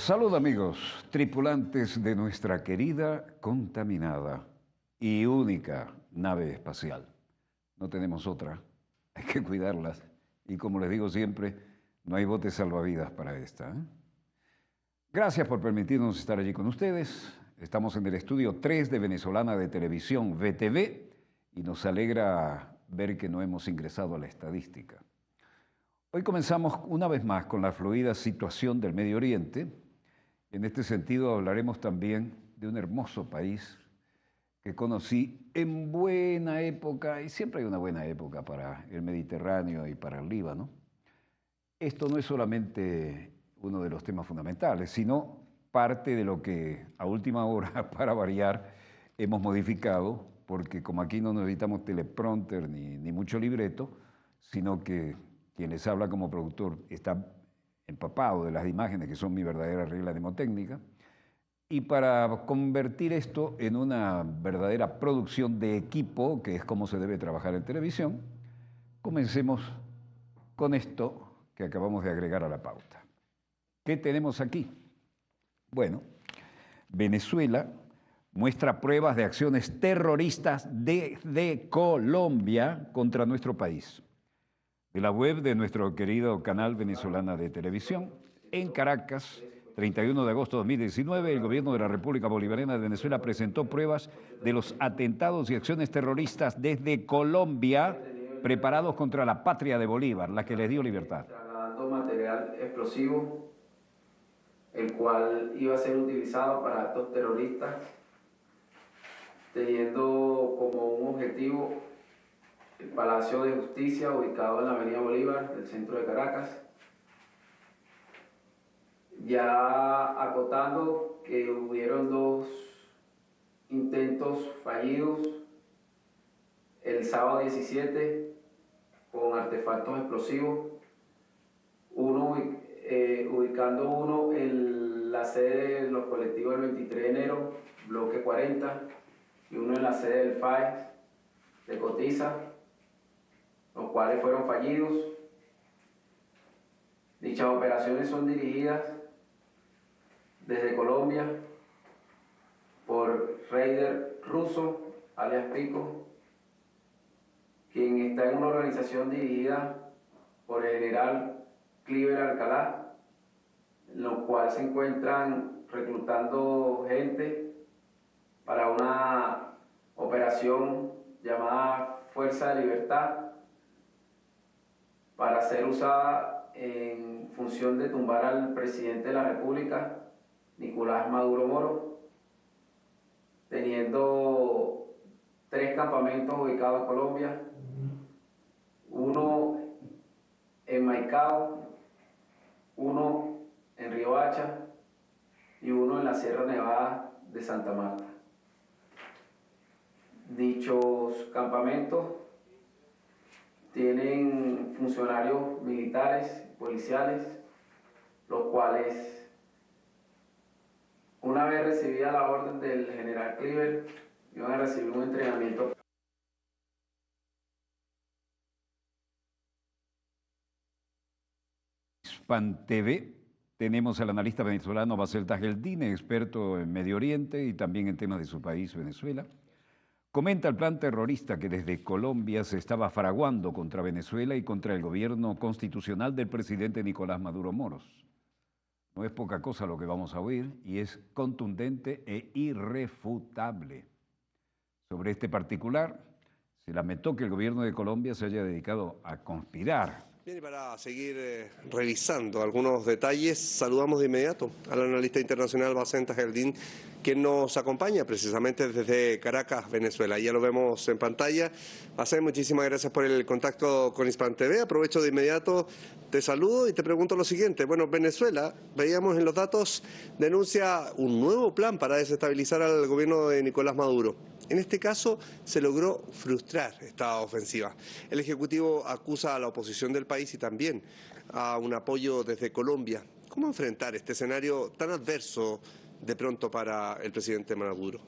Salud amigos, tripulantes de nuestra querida, contaminada y única nave espacial. No tenemos otra, hay que cuidarlas y como les digo siempre, no hay botes salvavidas para esta. Gracias por permitirnos estar allí con ustedes. Estamos en el estudio 3 de Venezolana de Televisión, VTV, y nos alegra ver que no hemos ingresado a la estadística. Hoy comenzamos una vez más con la fluida situación del Medio Oriente. En este sentido hablaremos también de un hermoso país que conocí en buena época, y siempre hay una buena época para el Mediterráneo y para el Líbano. Esto no es solamente uno de los temas fundamentales, sino parte de lo que a última hora, para variar, hemos modificado, porque como aquí no necesitamos teleprompter ni mucho libreto, sino que quien les habla como productor está empapado de las imágenes que son mi verdadera regla mnemotécnica, y para convertir esto en una verdadera producción de equipo, que es como se debe trabajar en televisión, comencemos con esto que acabamos de agregar a la pauta. ¿Qué tenemos aquí? Bueno, Venezuela muestra pruebas de acciones terroristas desde Colombia contra nuestro país. De la web de nuestro querido canal Venezolana de Televisión, en Caracas, 31 de agosto de 2019, el gobierno de la República Bolivariana de Venezuela presentó pruebas de los atentados y acciones terroristas desde Colombia preparados contra la patria de Bolívar, la que les dio libertad. Trasladando material explosivo, el cual iba a ser utilizado para actos terroristas, teniendo como un objetivo el Palacio de Justicia, ubicado en la Avenida Bolívar, del centro de Caracas. Ya acotando que hubieron dos intentos fallidos el sábado 17 con artefactos explosivos, ubicando uno en la sede de los colectivos del 23 de enero, bloque 40, y uno en la sede del FAES de Cotiza, los cuales fueron fallidos. Dichas operaciones son dirigidas desde Colombia por Raider Russo, alias Pico, quien está en una organización dirigida por el general Cliver Alcalá, en lo cual se encuentran reclutando gente para una operación llamada Fuerza de Libertad, para ser usada en función de tumbar al presidente de la República, Nicolás Maduro Moro, teniendo 3 campamentos ubicados en Colombia, uno en Maicao, uno en Riohacha y uno en la Sierra Nevada de Santa Marta. Dichos campamentos tienen funcionarios militares, policiales, los cuales, una vez recibida la orden del general Cliver, iban a recibir un entrenamiento. Hispan TV, tenemos al analista venezolano Basel Tajeldine, experto en Medio Oriente y también en temas de su país, Venezuela. Comenta el plan terrorista que desde Colombia se estaba fraguando contra Venezuela y contra el gobierno constitucional del presidente Nicolás Maduro Moros. No es poca cosa lo que vamos a oír y es contundente e irrefutable. Sobre este particular, se lamentó que el gobierno de Colombia se haya dedicado a conspirar. Bien, y para seguir revisando algunos detalles, saludamos de inmediato al analista internacional Basel Tajeldine, quien nos acompaña precisamente desde Caracas, Venezuela. Ya lo vemos en pantalla. Basel, muchísimas gracias por el contacto con Hispan TV. Aprovecho de inmediato, te saludo y te pregunto lo siguiente. Bueno, Venezuela, veíamos en los datos, denuncia un nuevo plan para desestabilizar al gobierno de Nicolás Maduro. En este caso se logró frustrar esta ofensiva. El Ejecutivo acusa a la oposición del país y también a un apoyo desde Colombia. ¿Cómo enfrentar este escenario tan adverso de pronto para el presidente Maduro?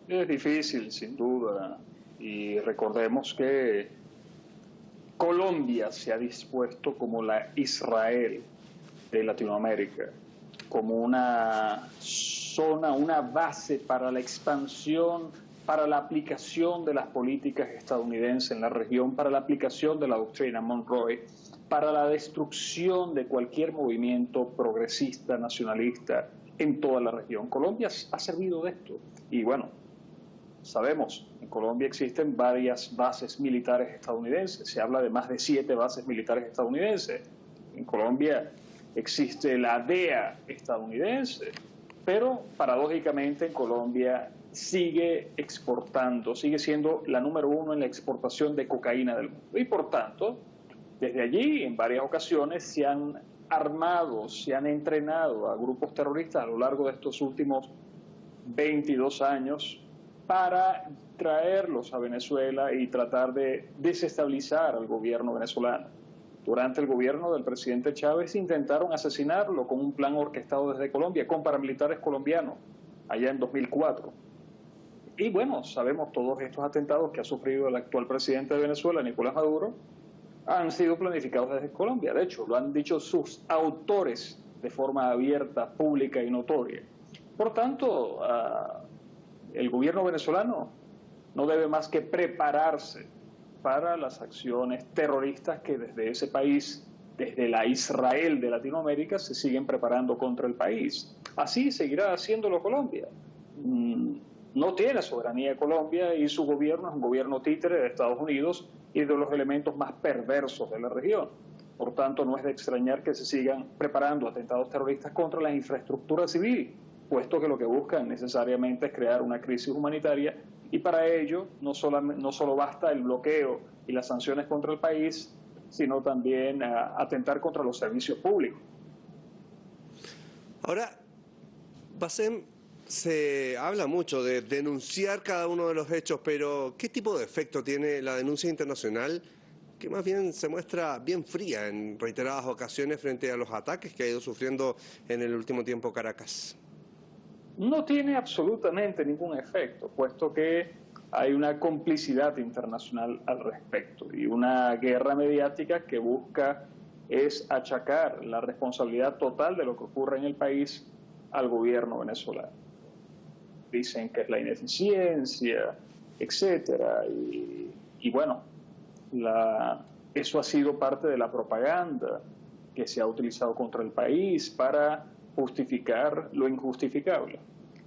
Es difícil, sin duda, y recordemos que Colombia se ha dispuesto como la Israel de Latinoamérica. como una zona, una base para la expansión, para la aplicación de las políticas estadounidenses en la región, para la aplicación de la doctrina Monroe, para la destrucción de cualquier movimiento progresista, nacionalista en toda la región. Colombia ha servido de esto. Y bueno, sabemos, en Colombia existen varias bases militares estadounidenses. Se habla de más de 7 bases militares estadounidenses. En Colombia existe la DEA estadounidense, pero paradójicamente en Colombia sigue exportando, sigue siendo la número 1 en la exportación de cocaína del mundo. Y por tanto, desde allí, en varias ocasiones, se han armado, se han entrenado a grupos terroristas a lo largo de estos últimos 22 años para traerlos a Venezuela y tratar de desestabilizar al gobierno venezolano. Durante el gobierno del presidente Chávez intentaron asesinarlo con un plan orquestado desde Colombia, con paramilitares colombianos, allá en 2004. Y bueno, sabemos todos estos atentados que ha sufrido el actual presidente de Venezuela, Nicolás Maduro, han sido planificados desde Colombia. De hecho, lo han dicho sus autores de forma abierta, pública y notoria. Por tanto, el gobierno venezolano no debe más que prepararse para las acciones terroristas que desde ese país, desde la Israel de Latinoamérica, se siguen preparando contra el país. Así seguirá haciéndolo Colombia. No tiene soberanía Colombia y su gobierno es un gobierno títere de Estados Unidos y de los elementos más perversos de la región. Por tanto, no es de extrañar que se sigan preparando atentados terroristas contra la infraestructura civil, puesto que lo que buscan necesariamente es crear una crisis humanitaria, y para ello no solo basta el bloqueo y las sanciones contra el país, sino también atentar contra los servicios públicos. Ahora, Bassem, se habla mucho de denunciar cada uno de los hechos, pero ¿qué tipo de efecto tiene la denuncia internacional, que más bien se muestra bien fría en reiteradas ocasiones frente a los ataques que ha ido sufriendo en el último tiempo Caracas? No tiene absolutamente ningún efecto, puesto que hay una complicidad internacional al respecto y una guerra mediática que busca es achacar la responsabilidad total de lo que ocurre en el país al gobierno venezolano. Dicen que es la ineficiencia, etcétera, y bueno, eso ha sido parte de la propaganda que se ha utilizado contra el país para justificar lo injustificable,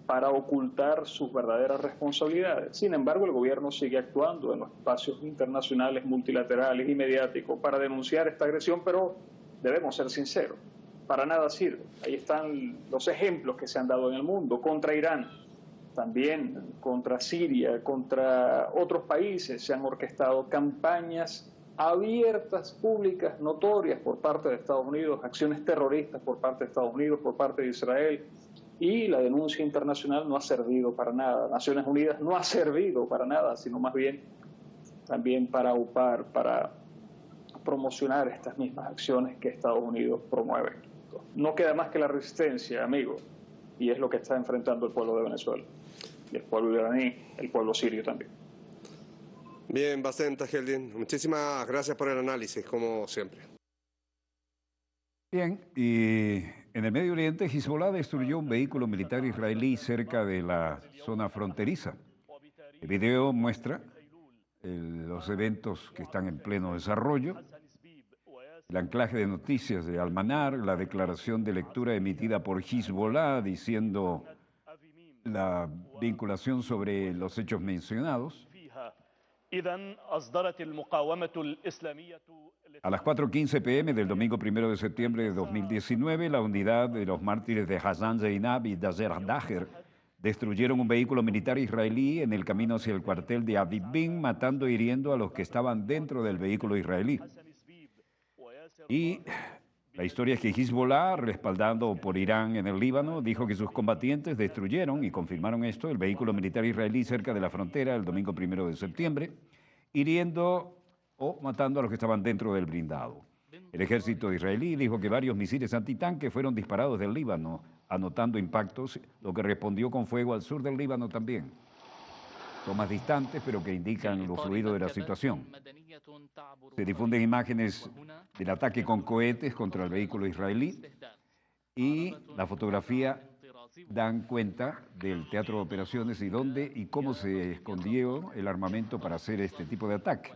para ocultar sus verdaderas responsabilidades. Sin embargo, el gobierno sigue actuando en los espacios internacionales, multilaterales y mediáticos para denunciar esta agresión, pero debemos ser sinceros, para nada sirve. Ahí están los ejemplos que se han dado en el mundo contra Irán, también contra Siria, contra otros países. Se han orquestado campañas abiertas, públicas, notorias por parte de Estados Unidos, acciones terroristas por parte de Estados Unidos, por parte de Israel, y la denuncia internacional no ha servido para nada. Naciones Unidas no ha servido para nada, sino más bien también para aupar, para promocionar estas mismas acciones que Estados Unidos promueve. No queda más que la resistencia, amigo, y es lo que está enfrentando el pueblo de Venezuela, y el pueblo iraní, el pueblo sirio también. Bien, Bassem Tajieldin, muchísimas gracias por el análisis, como siempre. Bien, y en el Medio Oriente, Hezbollah destruyó un vehículo militar israelí cerca de la zona fronteriza. El video muestra los eventos que están en pleno desarrollo, el anclaje de noticias de Al-Manar, la declaración de lectura emitida por Hezbollah diciendo la vinculación sobre los hechos mencionados. A las 4:15 p.m. del domingo 1 de septiembre de 2019, la unidad de los mártires de Hassan Zainab y Dazer Daher destruyeron un vehículo militar israelí en el camino hacia el cuartel de Aviv Bin, matando e hiriendo a los que estaban dentro del vehículo israelí. Y la historia es que Hezbollah, respaldado por Irán en el Líbano, dijo que sus combatientes destruyeron, y confirmaron esto, el vehículo militar israelí cerca de la frontera el domingo 1 de septiembre, hiriendo o matando a los que estaban dentro del blindado. El ejército israelí dijo que varios misiles antitanque fueron disparados del Líbano, anotando impactos, lo que respondió con fuego al sur del Líbano también. Tomas distantes, pero que indican lo fluido de la situación. Se difunden imágenes del ataque con cohetes contra el vehículo israelí y la fotografía dan cuenta del teatro de operaciones y dónde y cómo se escondió el armamento para hacer este tipo de ataque.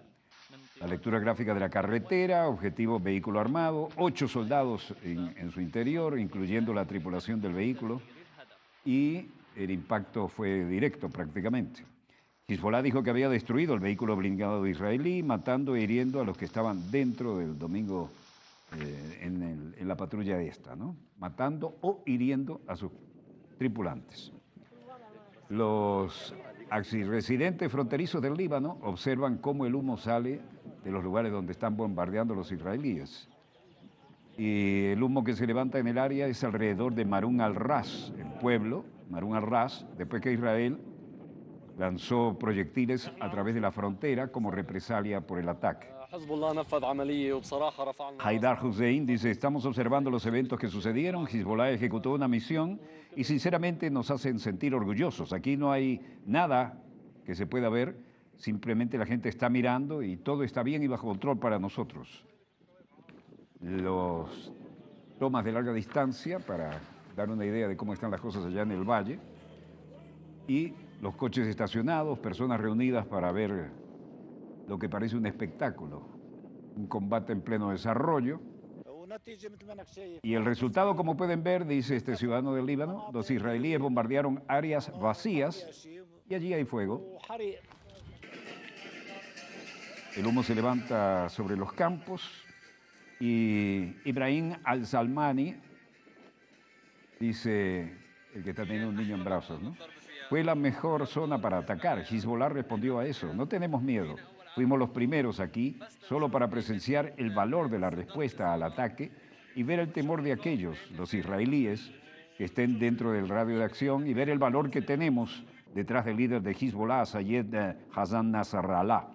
La lectura gráfica de la carretera, objetivo vehículo armado, 8 soldados en su interior, incluyendo la tripulación del vehículo, y el impacto fue directo prácticamente. Hezbollah dijo que había destruido el vehículo blindado israelí, matando e hiriendo a los que estaban dentro del domingo en la patrulla esta, ¿no? Matando o hiriendo a sus tripulantes. Los residentes fronterizos del Líbano observan cómo el humo sale de los lugares donde están bombardeando los israelíes. Y el humo que se levanta en el área es alrededor de Marun al-Ras, el pueblo, Marun al-Ras, después que Israel lanzó proyectiles a través de la frontera como represalia por el ataque. Haidar Hussein dice, estamos observando los eventos que sucedieron, Hezbollah ejecutó una misión y sinceramente nos hacen sentir orgullosos. Aquí no hay nada que se pueda ver, simplemente la gente está mirando y todo está bien y bajo control para nosotros. Los tomas de larga distancia para dar una idea de cómo están las cosas allá en el valle y los coches estacionados, personas reunidas para ver lo que parece un espectáculo, un combate en pleno desarrollo. Y el resultado, como pueden ver, dice este ciudadano del Líbano, los israelíes bombardearon áreas vacías y allí hay fuego. El humo se levanta sobre los campos y Ibrahim al-Salmani, dice el que está teniendo un niño en brazos, ¿no? Fue la mejor zona para atacar. Hezbollah respondió a eso. No tenemos miedo. Fuimos los primeros aquí solo para presenciar el valor de la respuesta al ataque y ver el temor de aquellos, los israelíes, que estén dentro del radio de acción y ver el valor que tenemos detrás del líder de Hezbollah, Sayed Hassan Nasrallah.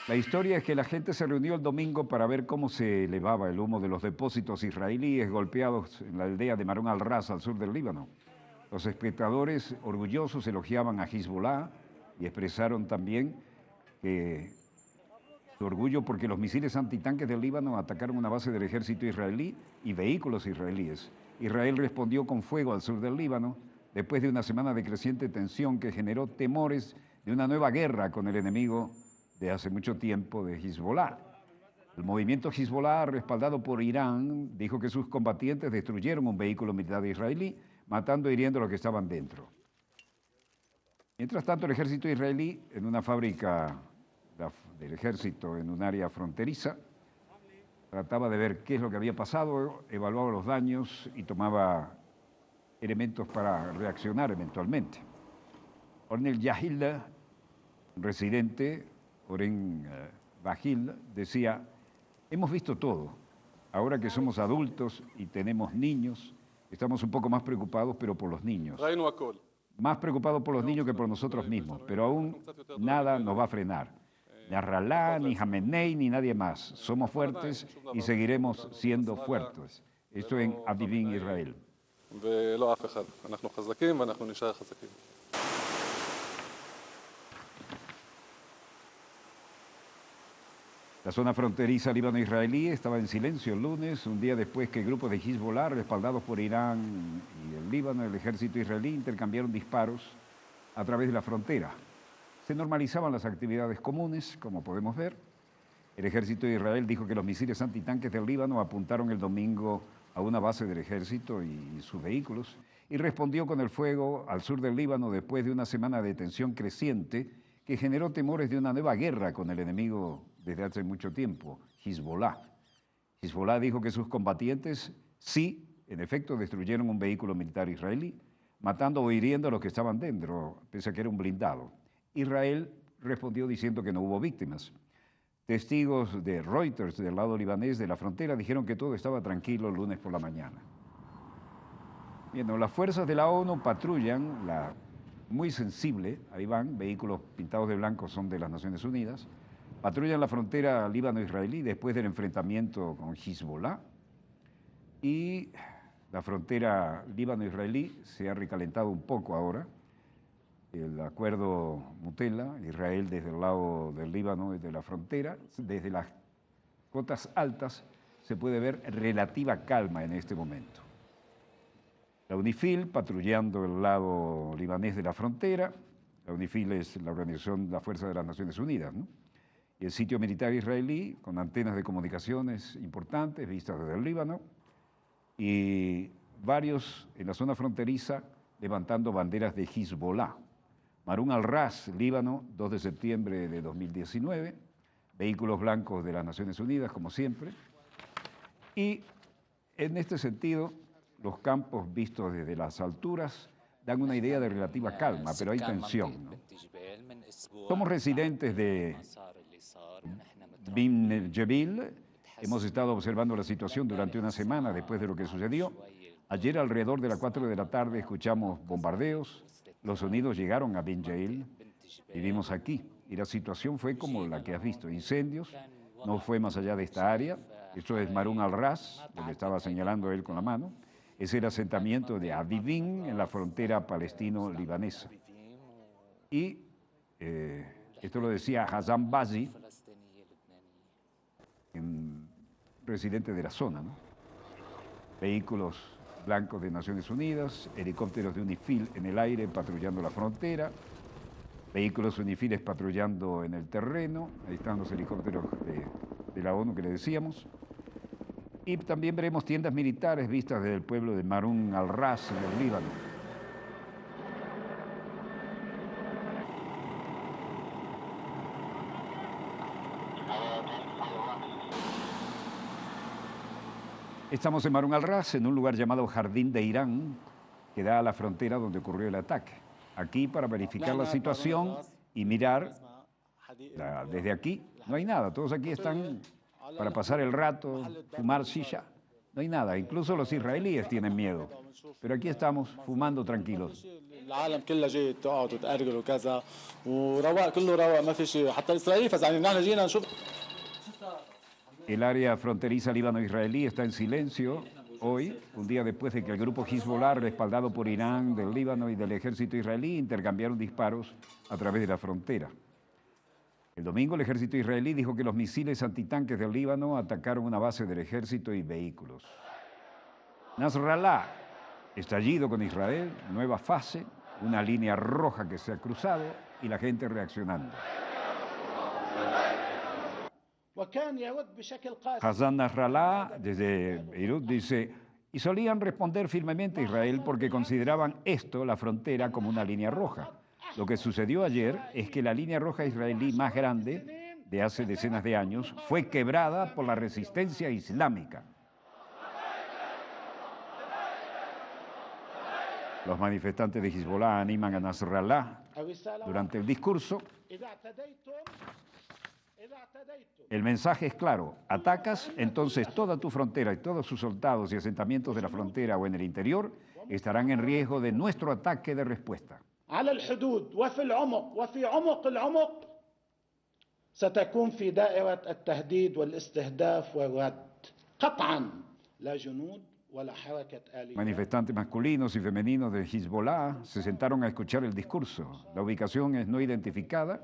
La historia es que la gente se reunió el domingo para ver cómo se elevaba el humo de los depósitos israelíes golpeados en la aldea de Marun al-Ras, al sur del Líbano. Los espectadores orgullosos elogiaban a Hezbollah y expresaron también su orgullo porque los misiles antitanques del Líbano atacaron una base del ejército israelí y vehículos israelíes. Israel respondió con fuego al sur del Líbano después de una semana de creciente tensión que generó temores de una nueva guerra con el enemigo de hace mucho tiempo de Hezbollah. El movimiento Hezbollah, respaldado por Irán, dijo que sus combatientes destruyeron un vehículo militar israelí, matando e hiriendo a los que estaban dentro. Mientras tanto, el ejército israelí, en una fábrica del ejército en un área fronteriza, trataba de ver qué es lo que había pasado, evaluaba los daños y tomaba elementos para reaccionar eventualmente. Ornel Yahil, residente, Oren Bahil, decía, hemos visto todo. Ahora que somos adultos y tenemos niños, estamos un poco más preocupados, pero por los niños. Más preocupados por los niños que por nosotros mismos, pero aún nada nos va a frenar. Ni Nasrallah, ni Jamenei, ni nadie más. Somos fuertes y seguiremos siendo fuertes. Esto en Adivin, Israel. La zona fronteriza líbano-israelí estaba en silencio el lunes, un día después que grupos de Hezbollah, respaldados por Irán y el Líbano, el ejército israelí, intercambiaron disparos a través de la frontera. Se normalizaban las actividades comunes, como podemos ver. El ejército de Israel dijo que los misiles antitanques del Líbano apuntaron el domingo a una base del ejército y sus vehículos, y respondió con el fuego al sur del Líbano después de una semana de tensión creciente que generó temores de una nueva guerra con el enemigo desde hace mucho tiempo, Hezbollah. Hezbollah dijo que sus combatientes sí, en efecto, destruyeron un vehículo militar israelí, matando o hiriendo a los que estaban dentro, pese a que era un blindado. Israel respondió diciendo que no hubo víctimas. Testigos de Reuters del lado libanés de la frontera dijeron que todo estaba tranquilo el lunes por la mañana. Bien, las fuerzas de la ONU patrullan muy sensible, ahí van, vehículos pintados de blanco son de las Naciones Unidas, patrullan la frontera líbano-israelí después del enfrentamiento con Hezbollah y la frontera líbano-israelí se ha recalentado un poco ahora. El acuerdo Mutela, Israel desde el lado del Líbano, desde la frontera, desde las cotas altas, se puede ver relativa calma en este momento. La UNIFIL patrullando el lado libanés de la frontera. La UNIFIL es la organización de la Fuerza de las Naciones Unidas, ¿no? Y el sitio militar israelí con antenas de comunicaciones importantes vistas desde el Líbano y varios en la zona fronteriza levantando banderas de Hezbollah. Marun al-Ras, Líbano, 2 de septiembre de 2019, vehículos blancos de las Naciones Unidas, como siempre. Y en este sentido, los campos vistos desde las alturas dan una idea de relativa calma, pero hay tensión, ¿no? Somos residentes de Bin Jebel. Hemos estado observando la situación durante una semana después de lo que sucedió. Ayer alrededor de las 4 de la tarde escuchamos bombardeos. Los sonidos llegaron a Bin Jebel. Vivimos aquí y la situación fue como la que has visto. Incendios, no fue más allá de esta área. Esto es Marun al-Ras, donde estaba señalando él con la mano. Es el asentamiento de Avivim en la frontera palestino-libanesa. Y esto lo decía Hassan Bazi, residente de la zona, ¿no? Vehículos blancos de Naciones Unidas, helicópteros de UNIFIL en el aire patrullando la frontera, vehículos UNIFILes patrullando en el terreno, ahí están los helicópteros de la ONU que le decíamos. Y también veremos tiendas militares vistas desde el pueblo de Marun al-Ras, en el Líbano. Estamos en Marun al-Ras, en un lugar llamado Jardín de Irán, que da a la frontera donde ocurrió el ataque. Aquí para verificar la situación y mirar, desde aquí no hay nada, todos aquí están para pasar el rato, fumar shisha, no hay nada, incluso los israelíes tienen miedo, pero aquí estamos fumando tranquilos. El área fronteriza líbano-israelí está en silencio hoy, un día después de que el grupo Hezbollah, respaldado por Irán, del Líbano y del ejército israelí, intercambiaron disparos a través de la frontera. El domingo el ejército israelí dijo que los misiles antitanques del Líbano atacaron una base del ejército y vehículos. Nasrallah, estallido con Israel, nueva fase, una línea roja que se ha cruzado y la gente reaccionando. Hassan Nasrallah, desde Beirut, dice, y solían responder firmemente a Israel porque consideraban esto, la frontera, como una línea roja. Lo que sucedió ayer es que la línea roja israelí más grande, de hace decenas de años, fue quebrada por la resistencia islámica. Los manifestantes de Hezbollah animan a Nasrallah durante el discurso. El mensaje es claro: atacas, entonces toda tu frontera y todos sus soldados y asentamientos de la frontera o en el interior estarán en riesgo de nuestro ataque de respuesta. على الحدود وفي العمق وفي عمق العمق ستكون في دائرة التهديد والاستهداف والرد قطعا لا جنود ولا حركة آلية. Manifestantes masculinos y femeninos de Hezbollah se sentaron a escuchar el discurso. La ubicación es no identificada.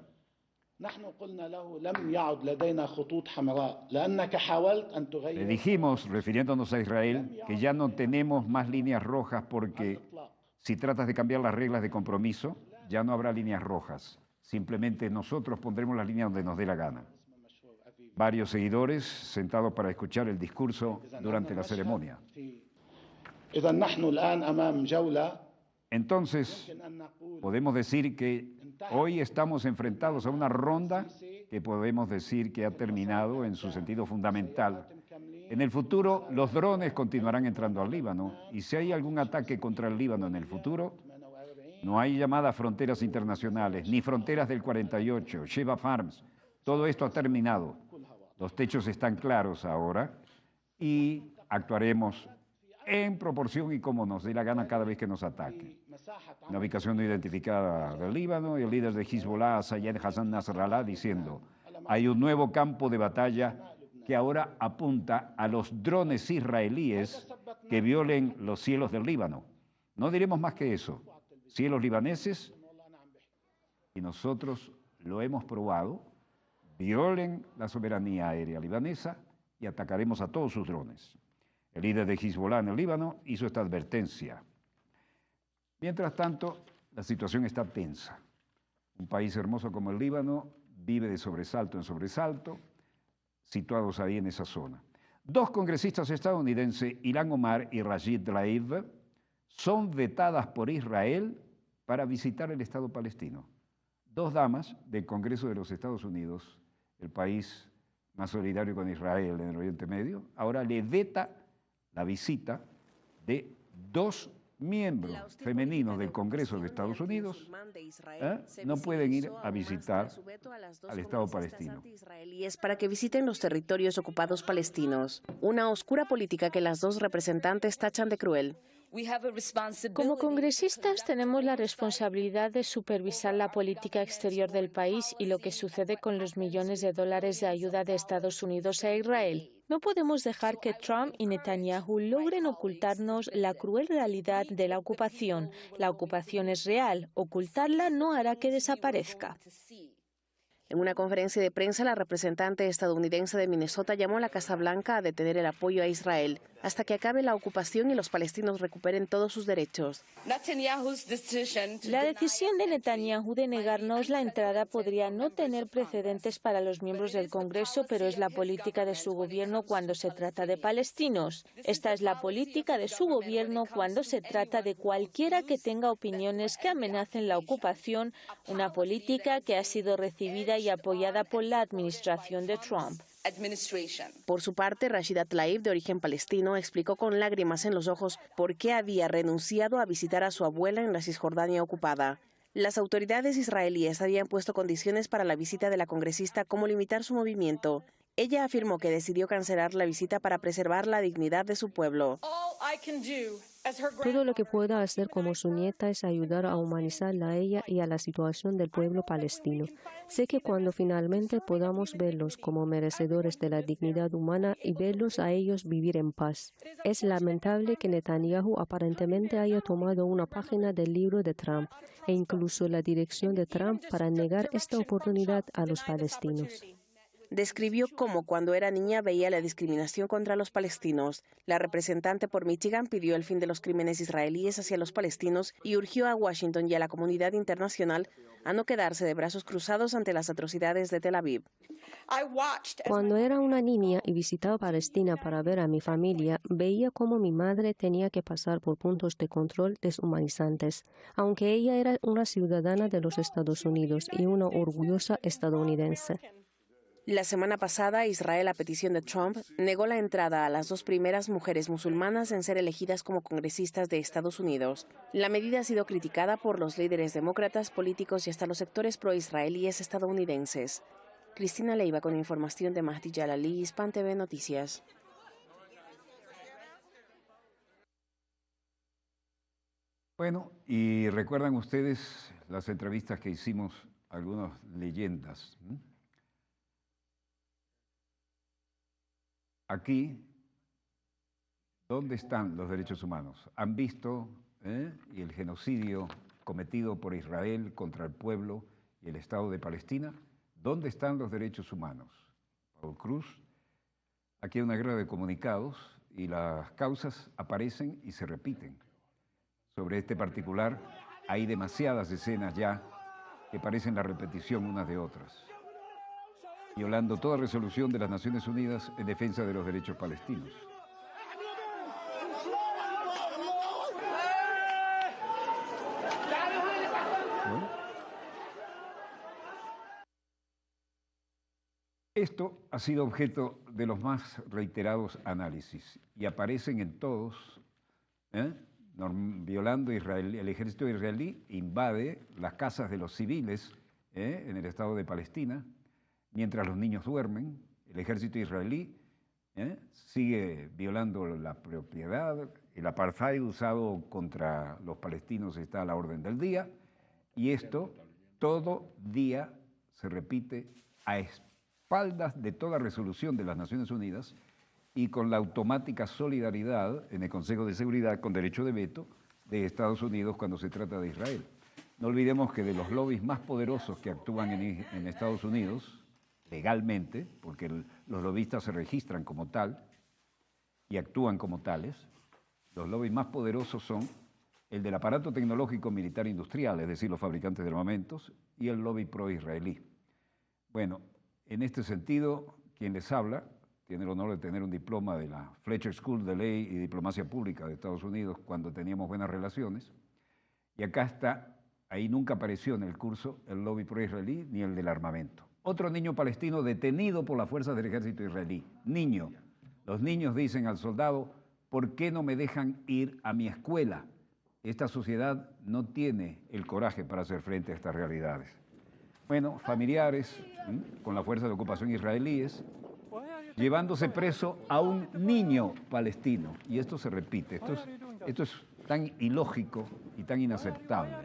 نحن قلنا له لم يعد لدينا خطوط حمراء لأنك حاولت أن تغير. Le dijimos, refiriéndonos a Israel, que ya no tenemos más líneas rojas porque si tratas de cambiar las reglas de compromiso, ya no habrá líneas rojas. Simplemente nosotros pondremos las líneas donde nos dé la gana. Varios seguidores sentados para escuchar el discurso durante la ceremonia. Entonces, podemos decir que hoy estamos enfrentados a una ronda que podemos decir que ha terminado en su sentido fundamental. En el futuro, los drones continuarán entrando al Líbano y si hay algún ataque contra el Líbano en el futuro, no hay llamadas fronteras internacionales, ni fronteras del 48, Sheba Farms. Todo esto ha terminado. Los techos están claros ahora y actuaremos en proporción y como nos dé la gana cada vez que nos ataque. Una ubicación no identificada del Líbano y el líder de Hezbollah, Sayed Hassan Nasrallah, diciendo: hay un nuevo campo de batalla que ahora apunta a los drones israelíes que violen los cielos del Líbano. No diremos más que eso. Cielos libaneses, y nosotros lo hemos probado, violen la soberanía aérea libanesa y atacaremos a todos sus drones. El líder de Hezbollah en el Líbano hizo esta advertencia. Mientras tanto, la situación está tensa. Un país hermoso como el Líbano vive de sobresalto en sobresalto, situados ahí en esa zona. Dos congresistas estadounidenses, Ilhan Omar y Rashid Tlaib, son vetadas por Israel para visitar el Estado palestino. Dos damas del Congreso de los Estados Unidos, el país más solidario con Israel en el Oriente Medio, ahora le veta la visita de dos miembros femeninos del Congreso de Estados Unidos. No pueden ir a visitar al Estado palestino. Es para que visiten los territorios ocupados palestinos. Una oscura política que las dos representantes tachan de cruel. Como congresistas tenemos la responsabilidad de supervisar la política exterior del país y lo que sucede con los millones de dólares de ayuda de Estados Unidos a Israel. No podemos dejar que Trump y Netanyahu logren ocultarnos la cruel realidad de la ocupación. La ocupación es real. Ocultarla no hará que desaparezca. En una conferencia de prensa, la representante estadounidense de Minnesota llamó a la Casa Blanca a detener el apoyo a Israel hasta que acabe la ocupación y los palestinos recuperen todos sus derechos. La decisión de Netanyahu de negarnos la entrada podría no tener precedentes para los miembros del Congreso, pero es la política de su gobierno cuando se trata de palestinos. Esta es la política de su gobierno cuando se trata de cualquiera que tenga opiniones que amenacen la ocupación, una política que ha sido recibida y apoyada por la administración de Trump. Por su parte, Rashida Tlaib, de origen palestino, explicó con lágrimas en los ojos por qué había renunciado a visitar a su abuela en la Cisjordania ocupada. Las autoridades israelíes habían puesto condiciones para la visita de la congresista, como limitar su movimiento. Ella afirmó que decidió cancelar la visita para preservar la dignidad de su pueblo. Todo lo que pueda hacer como su nieta es ayudar a humanizarla a ella y a la situación del pueblo palestino. Sé que cuando finalmente podamos verlos como merecedores de la dignidad humana y verlos a ellos vivir en paz. Es lamentable que Netanyahu aparentemente haya tomado una página del libro de Trump e incluso la dirección de Trump para negar esta oportunidad a los palestinos. Describió cómo cuando era niña veía la discriminación contra los palestinos. La representante por Michigan pidió el fin de los crímenes israelíes hacia los palestinos y urgió a Washington y a la comunidad internacional a no quedarse de brazos cruzados ante las atrocidades de Tel Aviv. Cuando era una niña y visitaba Palestina para ver a mi familia, veía cómo mi madre tenía que pasar por puntos de control deshumanizantes, aunque ella era una ciudadana de los Estados Unidos y una orgullosa estadounidense. La semana pasada, Israel, a petición de Trump, negó la entrada a las dos primeras mujeres musulmanas en ser elegidas como congresistas de Estados Unidos. La medida ha sido criticada por los líderes demócratas, políticos y hasta los sectores pro-israelíes estadounidenses. Cristina Leiva con información de Mahdi Jalali, Hispan TV Noticias. Bueno, y recuerdan ustedes las entrevistas que hicimos a algunas leyendas. Aquí, ¿dónde están los derechos humanos? ¿Han visto y el genocidio cometido por Israel contra el pueblo y el Estado de Palestina? ¿Dónde están los derechos humanos? Paul Cruz, aquí hay una guerra de comunicados y las causas aparecen y se repiten. Sobre este particular hay demasiadas escenas ya que parecen la repetición unas de otras, violando toda resolución de las Naciones Unidas en defensa de los derechos palestinos. Bueno, esto ha sido objeto de los más reiterados análisis y aparecen en todos, violando Israel. El ejército israelí invade las casas de los civiles en el Estado de Palestina. Mientras los niños duermen, el ejército israelí sigue violando la propiedad, el apartheid usado contra los palestinos está a la orden del día, y esto todo día se repite a espaldas de toda resolución de las Naciones Unidas y con la automática solidaridad en el Consejo de Seguridad con derecho de veto de Estados Unidos cuando se trata de Israel. No olvidemos que de los lobbies más poderosos que actúan en Estados Unidos, el legalmente, porque los lobistas se registran como tal y actúan como tales. Los lobbies más poderosos son el del aparato tecnológico militar industrial, es decir, los fabricantes de armamentos, y el lobby pro-israelí. Bueno, en este sentido, quien les habla tiene el honor de tener un diploma de la Fletcher School de Ley y Diplomacia Pública de Estados Unidos cuando teníamos buenas relaciones. Y acá está, ahí nunca apareció en el curso el lobby pro-israelí ni el del armamento. Otro niño palestino detenido por las fuerzas del ejército israelí. Niño. Los niños dicen al soldado, ¿por qué no me dejan ir a mi escuela? Esta sociedad no tiene el coraje para hacer frente a estas realidades. Bueno, familiares con la fuerza de ocupación israelíes, llevándose preso a un niño palestino. Y esto se repite, esto es tan ilógico y tan inaceptable.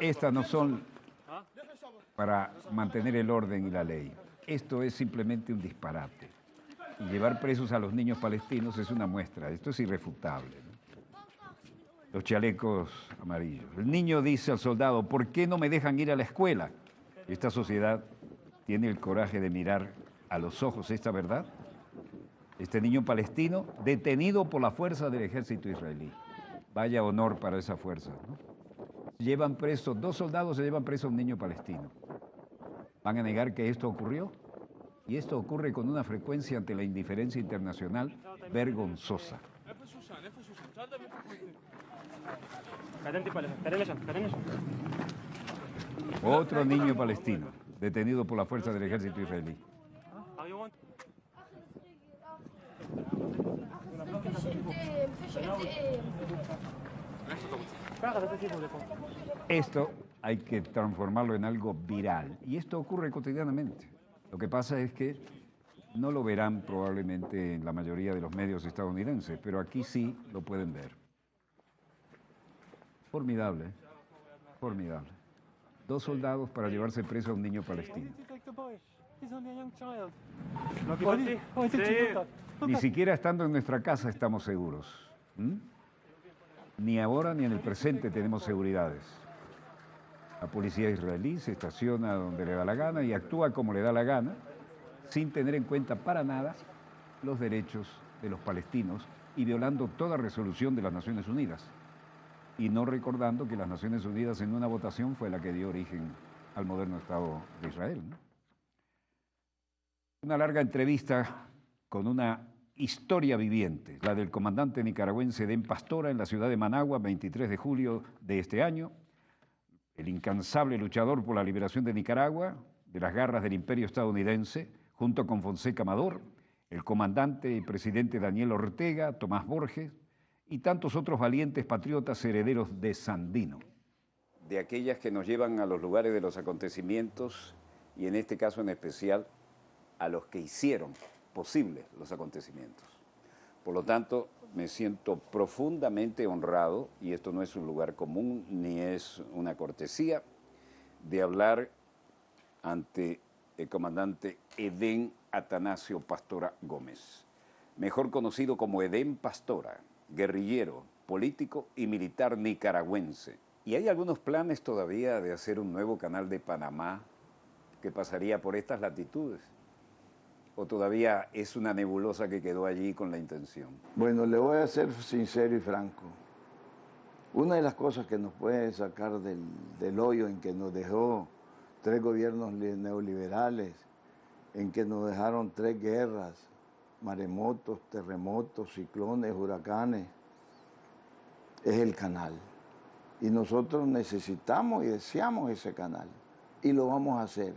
Estas no son para mantener el orden y la ley. Esto es simplemente un disparate. Y llevar presos a los niños palestinos es una muestra. Esto es irrefutable, ¿no? Los chalecos amarillos. El niño dice al soldado, ¿por qué no me dejan ir a la escuela? Esta sociedad tiene el coraje de mirar a los ojos esta verdad. Este niño palestino detenido por la fuerza del ejército israelí. Vaya honor para esa fuerza, ¿no? Llevan preso, 2 soldados se llevan preso a un niño palestino. ¿Van a negar que esto ocurrió? Y esto ocurre con una frecuencia ante la indiferencia internacional vergonzosa. Otro niño palestino, detenido por la fuerza del ejército israelí. Esto hay que transformarlo en algo viral, y esto ocurre cotidianamente. Lo que pasa es que no lo verán probablemente en la mayoría de los medios estadounidenses, pero aquí sí lo pueden ver. Formidable, formidable. 2 soldados para llevarse preso a un niño palestino. Ni siquiera estando en nuestra casa estamos seguros. Ni ahora ni en el presente tenemos seguridades. La policía israelí se estaciona donde le da la gana y actúa como le da la gana, sin tener en cuenta para nada los derechos de los palestinos y violando toda resolución de las Naciones Unidas. Y no recordando que las Naciones Unidas en una votación fue la que dio origen al moderno Estado de Israel, ¿no? Una larga entrevista con una historia viviente, la del comandante nicaragüense Edén Pastora en la ciudad de Managua, 23 de julio de este año, el incansable luchador por la liberación de Nicaragua, de las garras del imperio estadounidense, junto con Fonseca Amador, el comandante y presidente Daniel Ortega, Tomás Borges, y tantos otros valientes patriotas herederos de Sandino. De aquellas que nos llevan a los lugares de los acontecimientos, y en este caso en especial, a los que hicieron posibles los acontecimientos. Por lo tanto, me siento profundamente honrado, y esto no es un lugar común ni es una cortesía, de hablar ante el comandante Edén Atanasio Pastora Gómez, mejor conocido como Edén Pastora, guerrillero, político y militar nicaragüense. Y hay algunos planes todavía de hacer un nuevo canal de Panamá que pasaría por estas latitudes. ¿O todavía es una nebulosa que quedó allí con la intención? Bueno, le voy a ser sincero y franco. Una de las cosas que nos puede sacar del hoyo en que nos dejó 3 gobiernos neoliberales, en que nos dejaron 3 guerras, maremotos, terremotos, ciclones, huracanes, es el canal. Y nosotros necesitamos y deseamos ese canal. Y lo vamos a hacer.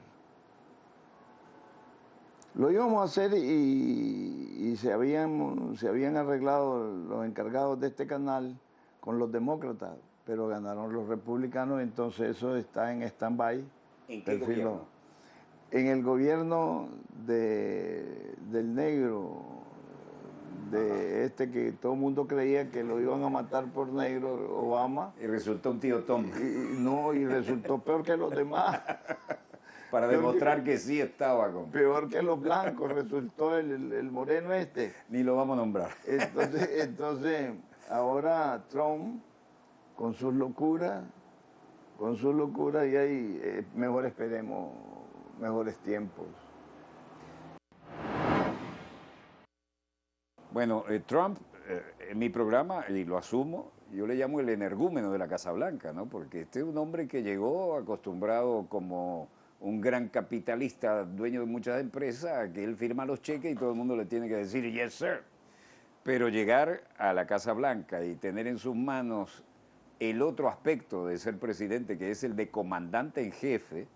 Lo íbamos a hacer y se habían arreglado los encargados de este canal con los demócratas, pero ganaron los republicanos, entonces eso está en stand-by. ¿En qué gobierno? En el gobierno del negro, de este que todo el mundo creía que lo iban a matar por negro, Obama. Y resultó un tío Tom. Y resultó peor que los demás. Para demostrar que sí estaba con... Peor que los blancos, resultó el moreno este. Ni lo vamos a nombrar. Entonces, ahora Trump, con sus locuras, con su locura y ahí mejor esperemos mejores tiempos. Bueno, Trump, en mi programa, y lo asumo, yo le llamo el energúmeno de la Casa Blanca, ¿no? Porque este es un hombre que llegó acostumbrado como un gran capitalista, dueño de muchas empresas, a que él firma los cheques y todo el mundo le tiene que decir yes, sir. Pero llegar a la Casa Blanca y tener en sus manos el otro aspecto de ser presidente, que es el de comandante en jefe,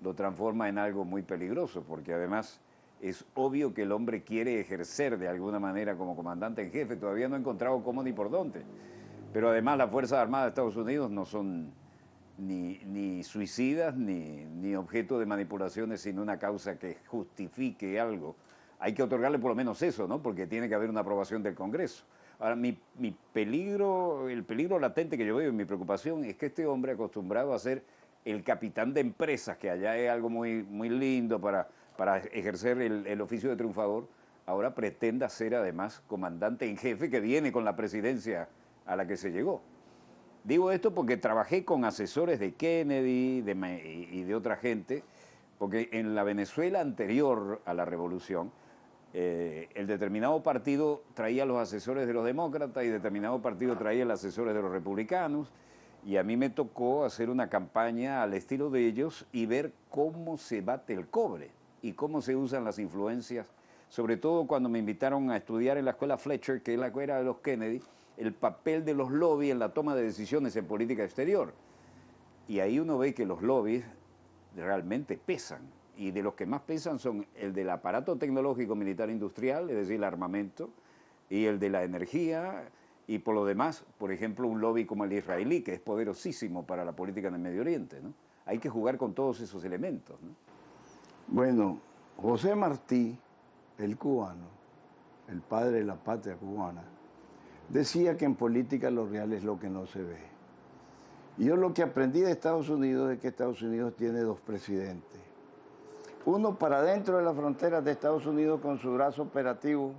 lo transforma en algo muy peligroso, porque además es obvio que el hombre quiere ejercer de alguna manera como comandante en jefe. Todavía no ha encontrado cómo ni por dónde. Pero además las Fuerzas Armadas de Estados Unidos no son ni suicidas ni objeto de manipulaciones, sino una causa que justifique algo. Hay que otorgarle por lo menos eso, ¿no? Porque tiene que haber una aprobación del Congreso. Ahora, el peligro latente que yo veo y mi preocupación es que este hombre acostumbrado a ser el capitán de empresas, que allá es algo muy, muy lindo para ejercer el oficio de triunfador, ahora pretenda ser además comandante en jefe, que viene con la presidencia a la que se llegó. Digo esto porque trabajé con asesores de Kennedy y de otra gente, porque en la Venezuela anterior a la revolución, el determinado partido traía los asesores de los demócratas y determinado partido traía los asesores de los republicanos, y a mí me tocó hacer una campaña al estilo de ellos y ver cómo se bate el cobre y cómo se usan las influencias, sobre todo cuando me invitaron a estudiar en la escuela Fletcher, que es la escuela de los Kennedy, el papel de los lobbies en la toma de decisiones en política exterior. Y ahí uno ve que los lobbies realmente pesan, y de los que más pesan son el del aparato tecnológico militar industrial, es decir, el armamento, y el de la energía, y por lo demás, por ejemplo, un lobby como el israelí, que es poderosísimo para la política en el Medio Oriente, ¿no? Hay que jugar con todos esos elementos, ¿no? Bueno, José Martí, el cubano, el padre de la patria cubana, decía que en política lo real es lo que no se ve. Y yo lo que aprendí de Estados Unidos es que Estados Unidos tiene dos presidentes. Uno para dentro de las fronteras de Estados Unidos con su brazo operativo,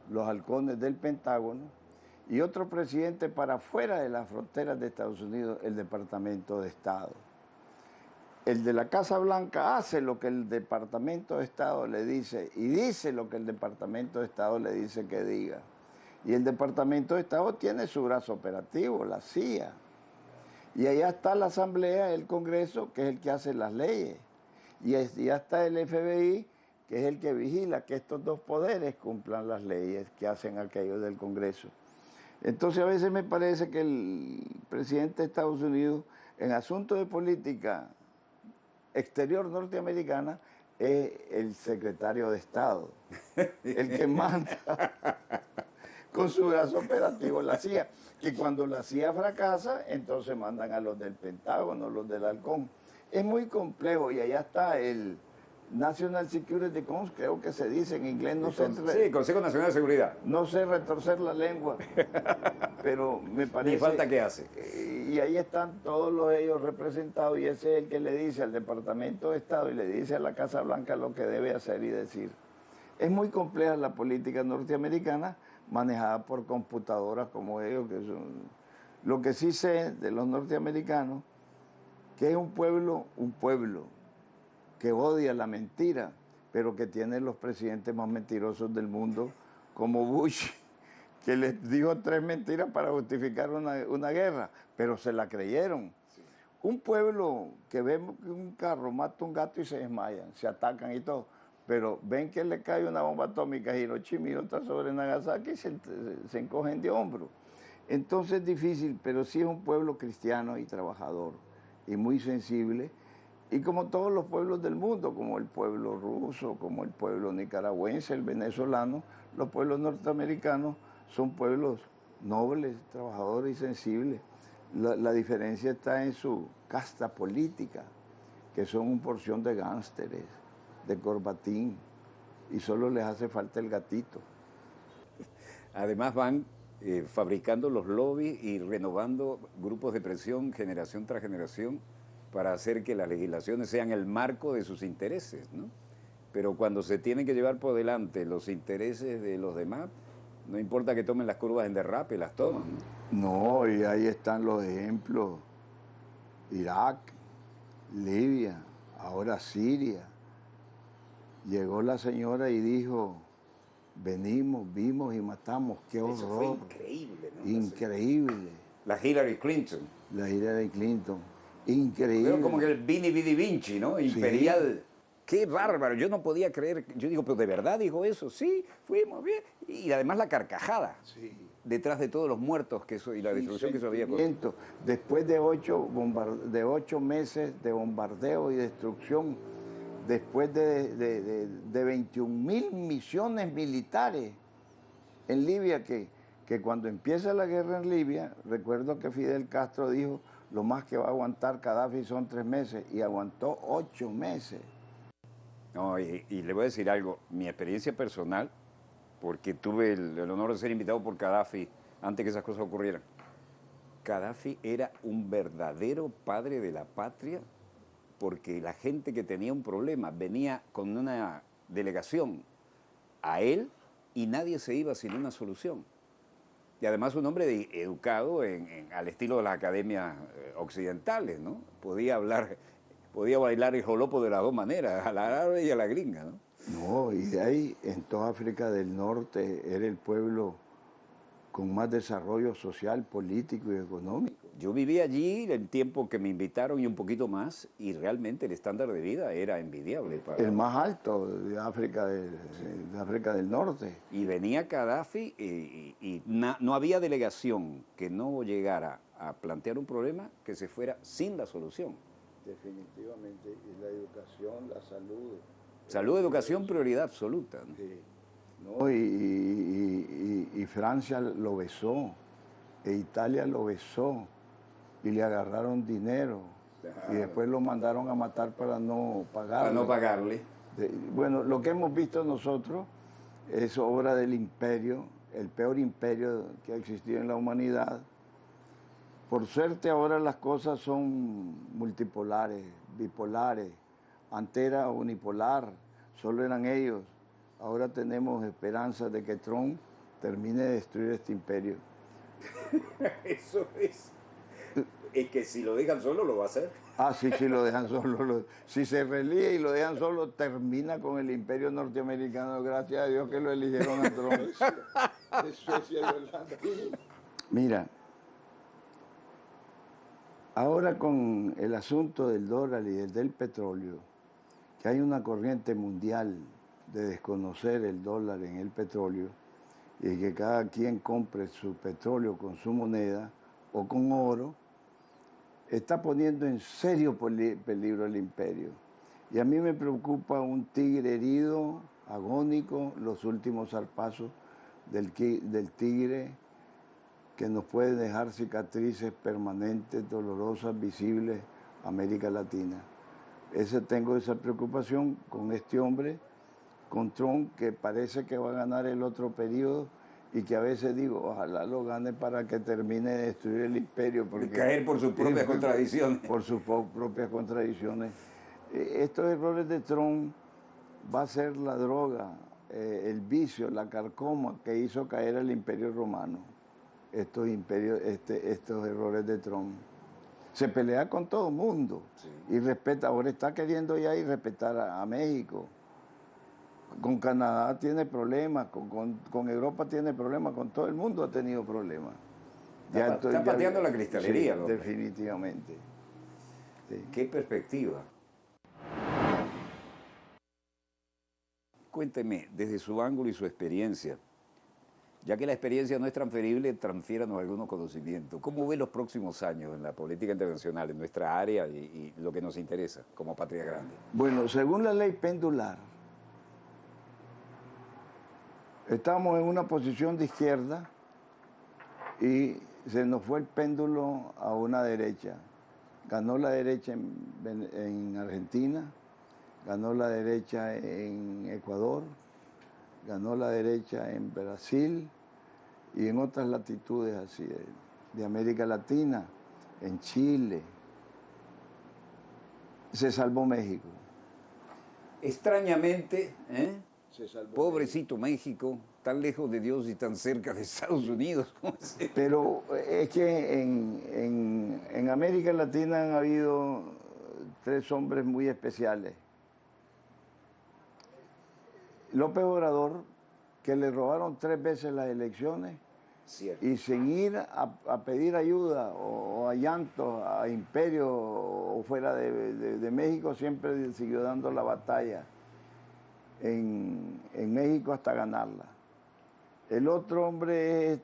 los halcones del Pentágono, y otro presidente para afuera de las fronteras de Estados Unidos, el Departamento de Estado. El de la Casa Blanca hace lo que el Departamento de Estado le dice y dice lo que el Departamento de Estado le dice que diga. Y el Departamento de Estado tiene su brazo operativo, la CIA. Y allá está la Asamblea, el Congreso, que es el que hace las leyes. Y allá está el FBI, que es el que vigila que estos dos poderes cumplan las leyes que hacen aquellos del Congreso. Entonces a veces me parece que el presidente de Estados Unidos, en asuntos de política exterior norteamericana, es el secretario de Estado, el que manda con su brazo operativo la CIA, que cuando la CIA fracasa, entonces mandan a los del Pentágono, los del Halcón. Es muy complejo, y allá está el National Security Council, creo que se dice en inglés, no sé. Sí, Consejo Nacional de Seguridad. No sé retorcer la lengua, pero me parece... Ni falta que hace. Y ahí están todos ellos representados, y ese es el que le dice al Departamento de Estado y le dice a la Casa Blanca lo que debe hacer y decir. Es muy compleja la política norteamericana, manejada por computadoras como ellos, que son... Lo que sí sé de los norteamericanos, que es un pueblo que odia la mentira, pero que tiene los presidentes más mentirosos del mundo, como Bush, que les dijo 3 mentiras para justificar una guerra, pero se la creyeron. Sí. Un pueblo que ve que un carro mata un gato y se desmayan, se atacan y todo, pero ven que le cae una bomba atómica a Hiroshima y otra sobre Nagasaki y se encogen de hombro. Entonces es difícil, pero sí es un pueblo cristiano y trabajador y muy sensible, y como todos los pueblos del mundo, como el pueblo ruso, como el pueblo nicaragüense, el venezolano, los pueblos norteamericanos son pueblos nobles, trabajadores y sensibles. La diferencia está en su casta política, que son una porción de gánsteres, de corbatín, y solo les hace falta el gatito. Además van fabricando los lobbies y renovando grupos de presión generación tras generación para hacer que las legislaciones sean el marco de sus intereses, ¿no? Pero cuando se tienen que llevar por delante los intereses de los demás, no importa que tomen las curvas en derrape, las toman, ¿no? No, y ahí están los ejemplos. Irak, Libia, ahora Siria. Llegó la señora y dijo, venimos, vimos y matamos. ¡Qué horror! Eso fue increíble, ¿no? Increíble. La Hillary Clinton. La Hillary Clinton. Increíble. Pero como que el Vini Vidi Vinci, ¿no? Imperial. Sí. ¡Qué bárbaro! Yo no podía creer. Yo digo, ¿pero de verdad dijo eso? Sí, fuimos bien. Y además la carcajada. Sí. Detrás de todos los muertos que eso, y la destrucción que eso había causado. Después de 8 meses de bombardeo y destrucción, después de 21.000 misiones militares en Libia, que cuando empieza la guerra en Libia, recuerdo que Fidel Castro dijo, lo más que va a aguantar Gaddafi son 3 meses, y aguantó 8 meses. No, y le voy a decir algo, mi experiencia personal, porque tuve el honor de ser invitado por Gaddafi antes que esas cosas ocurrieran. Gaddafi era un verdadero padre de la patria, porque la gente que tenía un problema venía con una delegación a él y nadie se iba sin una solución. Y además un hombre educado al estilo de las academias occidentales, ¿no? Podía bailar el jolopo de las dos maneras, a la árabe y a la gringa, ¿no? No, y de ahí, en toda África del Norte, era el pueblo con más desarrollo social, político y económico. Yo viví allí el tiempo que me invitaron y un poquito más, y realmente el estándar de vida era envidiable. El más alto de África, de África del Norte. Y venía Gaddafi y no había delegación que no llegara a plantear un problema que se fuera sin la solución. Definitivamente, y la educación, la salud. Salud, educación, prioridad absoluta, ¿no? Sí. No, y Francia lo besó, e Italia lo besó, y le agarraron dinero, y después lo mandaron a matar para no pagarle. Para no pagarle. Bueno, lo que hemos visto nosotros es obra del imperio, el peor imperio que ha existido en la humanidad. Por suerte ahora las cosas son multipolares, bipolares. Antes era unipolar, solo eran ellos. Ahora tenemos esperanza de que Trump termine de destruir este imperio. Eso es. Es que si lo dejan solo, lo va a hacer. Ah, sí, si lo dejan solo. Si se reelige y lo dejan solo, termina con el imperio norteamericano. Gracias a Dios que lo eligieron a Trump. Suecia y Holanda. Mira, ahora con el asunto del dólar y del petróleo, que hay una corriente mundial de desconocer el dólar en el petróleo y que cada quien compre su petróleo con su moneda o con oro, está poniendo en serio peligro el imperio. Y a mí me preocupa un tigre herido, agónico, los últimos zarpazos del tigre que nos puede dejar cicatrices permanentes, dolorosas, visibles, América Latina. Tengo esa preocupación con este hombre, con Trump, que parece que va a ganar el otro periodo y que a veces digo, ojalá lo gane para que termine de destruir el imperio. Porque caer por sus propias contradicciones. Por sus propias contradicciones. Estos errores de Trump va a ser la droga, el vicio, la carcoma que hizo caer al imperio romano. Estos errores de Trump. Se pelea con todo el mundo, sí, y respeta, ahora está queriendo ya ir respetar a México. Con Canadá tiene problemas, con Europa tiene problemas, con todo el mundo ha tenido problemas. Está pateando la cristalería. Sí, definitivamente. Sí. ¿Qué perspectiva? Cuénteme, desde su ángulo y su experiencia, ya que la experiencia no es transferible, transfiéranos algunos conocimientos. ¿Cómo ve los próximos años en la política internacional, en nuestra área y lo que nos interesa como patria grande? Bueno, según la ley pendular, estamos en una posición de izquierda y se nos fue el péndulo a una derecha. Ganó la derecha en Argentina, ganó la derecha en Ecuador, ganó la derecha en Brasil y en otras latitudes así de América Latina, en Chile. Se salvó México. Extrañamente, se salvó pobrecito México, tan lejos de Dios y tan cerca de Estados Unidos. Pero es que en América Latina han habido 3 hombres muy especiales. López Obrador, que le robaron 3 veces las elecciones, Cierto. y sin ir a pedir ayuda o a llanto, a Imperio o fuera de México, siempre siguió dando la batalla en México hasta ganarla. El otro hombre es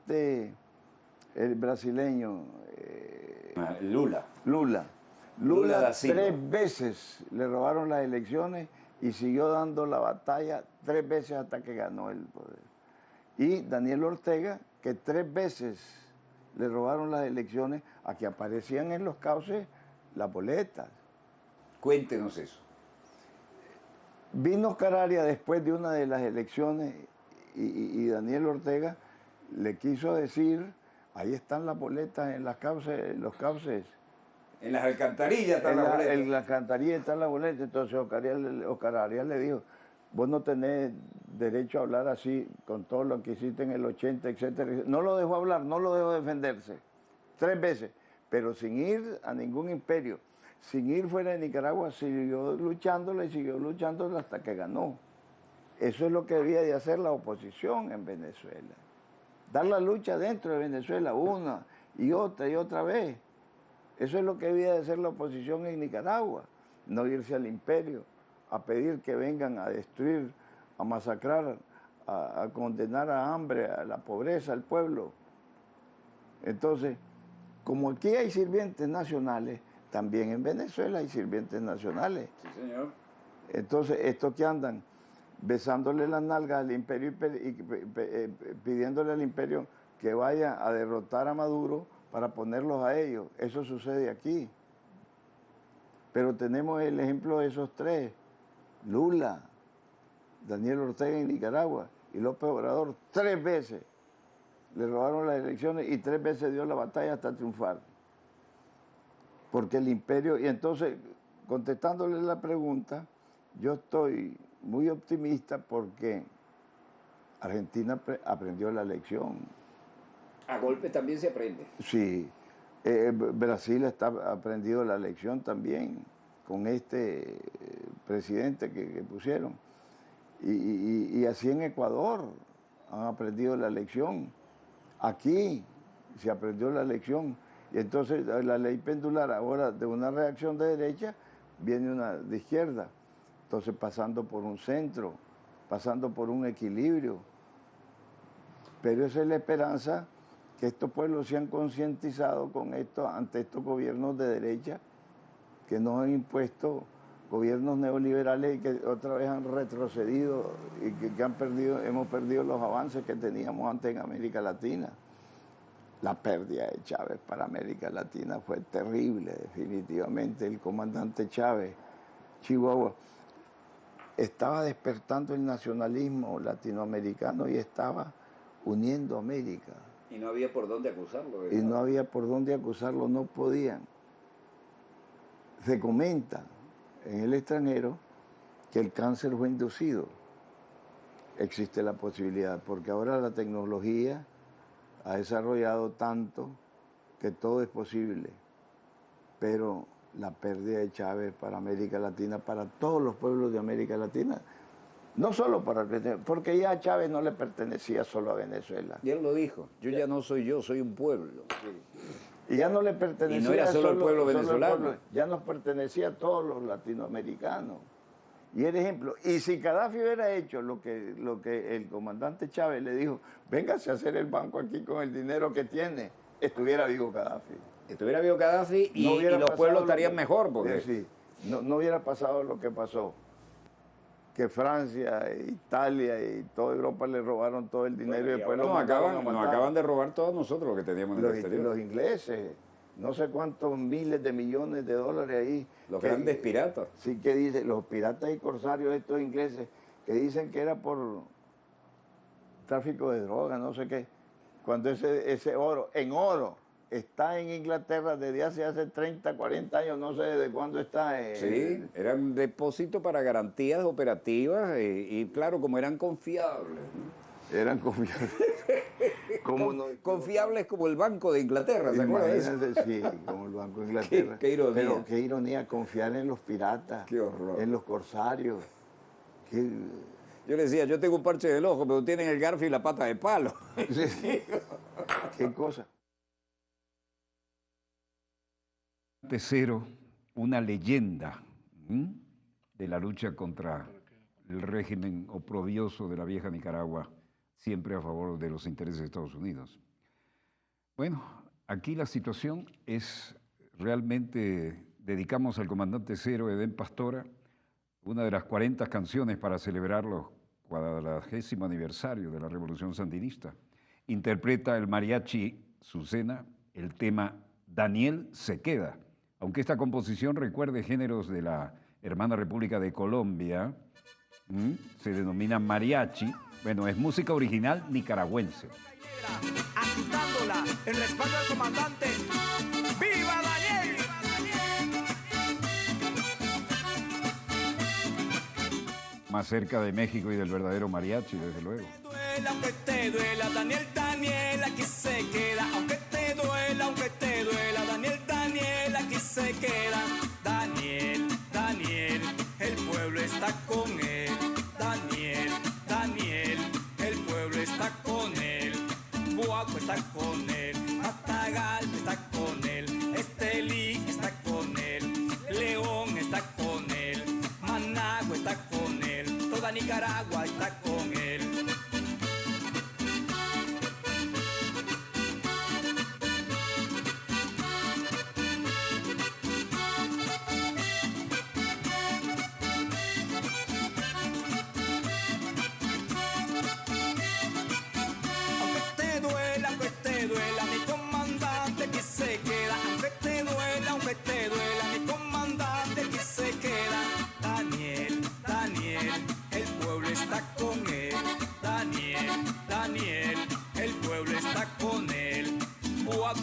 el brasileño. Lula. Lula da Silva. 3 veces le robaron las elecciones y siguió dando la batalla 3 veces hasta que ganó el poder. Y Daniel Ortega, que 3 veces le robaron las elecciones a que aparecían en los cauces las boletas. Cuéntenos eso. Vino Cararia después de una de las elecciones y Daniel Ortega le quiso decir, ahí están las boletas en los cauces. En las alcantarillas están las boletas. En las alcantarillas están las boletas. Entonces Oscar Arias le dijo, vos no tenés derecho a hablar así con todo lo que hiciste en el 80, etcétera. No lo dejó hablar, no lo dejó defenderse. 3 veces, pero sin ir a ningún imperio, sin ir fuera de Nicaragua, siguió luchándola y siguió luchándola hasta que ganó. Eso es lo que debía de hacer la oposición en Venezuela. Dar la lucha dentro de Venezuela una y otra vez. Eso es lo que debía de hacer la oposición en Nicaragua. No irse al imperio a pedir que vengan a destruir, a masacrar, a condenar a hambre, a la pobreza, al pueblo. Entonces, como aquí hay sirvientes nacionales, también en Venezuela hay sirvientes nacionales. Sí, señor. Entonces, estos que andan besándole las nalgas al imperio y pidiéndole al imperio que vaya a derrotar a Maduro para ponerlos a ellos. Eso sucede aquí. Pero tenemos el ejemplo de esos 3. Lula, Daniel Ortega en Nicaragua y López Obrador 3 veces le robaron las elecciones y 3 veces dio la batalla hasta triunfar. Porque el imperio, y entonces, contestándole la pregunta, yo estoy muy optimista porque Argentina aprendió la lección. A golpe también se aprende. Sí, Brasil está aprendido la lección también con este presidente que pusieron. Y así en Ecuador han aprendido la lección. Aquí se aprendió la lección. Y entonces la ley pendular ahora de una reacción de derecha viene una de izquierda. Entonces pasando por un centro, pasando por un equilibrio. Pero esa es la esperanza, que estos pueblos se han concientizado con esto ante estos gobiernos de derecha que nos han impuesto, gobiernos neoliberales y que otra vez han retrocedido y que hemos perdido los avances que teníamos antes en América Latina. La pérdida de Chávez para América Latina fue terrible, definitivamente. El comandante Chávez, Chihuahua, estaba despertando el nacionalismo latinoamericano y estaba uniendo a América. Y no había por dónde acusarlo. Y no había por dónde acusarlo, no podían. Se comenta en el extranjero que el cáncer fue inducido. Existe la posibilidad, porque ahora la tecnología ha desarrollado tanto que todo es posible. Pero la pérdida de Chávez para América Latina, para todos los pueblos de América Latina, no solo para porque ya Chávez no le pertenecía solo a Venezuela. Y él lo dijo, yo ya no soy yo, soy un pueblo. Y ya no le pertenecía y no era solo el pueblo venezolano. Ya nos pertenecía a todos los latinoamericanos. Y el ejemplo, y si Gaddafi hubiera hecho lo que el comandante Chávez le dijo, véngase a hacer el banco aquí con el dinero que tiene, estuviera vivo Gaddafi. Estuviera vivo Gaddafi y los pueblos estarían mejor. Porque... Sí, no hubiera pasado lo que pasó. Que Francia, Italia y toda Europa le robaron todo el dinero y después nos acaban de robar todos nosotros lo que teníamos en el exterior. Los ingleses, no sé cuántos miles de millones de dólares ahí. Los grandes piratas. Sí, que dicen, los piratas y corsarios estos ingleses, que dicen que era por tráfico de drogas, no sé qué. Cuando ese oro, en oro, está en Inglaterra desde hace 30, 40 años, no sé desde cuándo está. Sí, eran un depósito para garantías operativas y claro, como eran confiables, ¿no? Eran confiables. Confiables como el Banco de Inglaterra, ¿se acuerdan de eso? Imagínate, sí, como el Banco de Inglaterra. Qué ironía. Pero qué ironía confiar en los piratas, Qué horror. en los corsarios. Yo le decía, yo tengo un parche del ojo, pero tienen el garfio y la pata de palo. Sí. Qué cosa. Cero, una leyenda de la lucha contra el régimen oprobioso de la vieja Nicaragua, siempre a favor de los intereses de Estados Unidos. Bueno, aquí la situación es realmente, dedicamos al comandante Cero, Edén Pastora, una de las 40 canciones para celebrar los 40º aniversario de la Revolución Sandinista. Interpreta el mariachi Azucena el tema Daniel se queda. Aunque esta composición recuerde géneros de la hermana República de Colombia, se denomina mariachi, bueno, es música original nicaragüense. Agitándola en respaldo al comandante. ¡Viva Daniel! Más cerca de México y del verdadero mariachi, desde luego. Aunque te duela, Daniel, Daniel, aquí se queda. Aunque te duela, Daniel, aquí se queda. Daniel, Daniel, el pueblo está con él. Daniel, Daniel, el pueblo está con él. Buaco está con él. Matagalpa está con él. Estelí está con él. León está con él. Managua está con él. Toda Nicaragua está con él.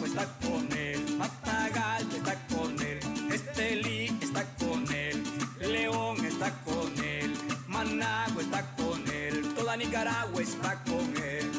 Está con él, Matagalpa está con él, Estelí está con él, León está con él, Managua está con él, toda Nicaragua está con él.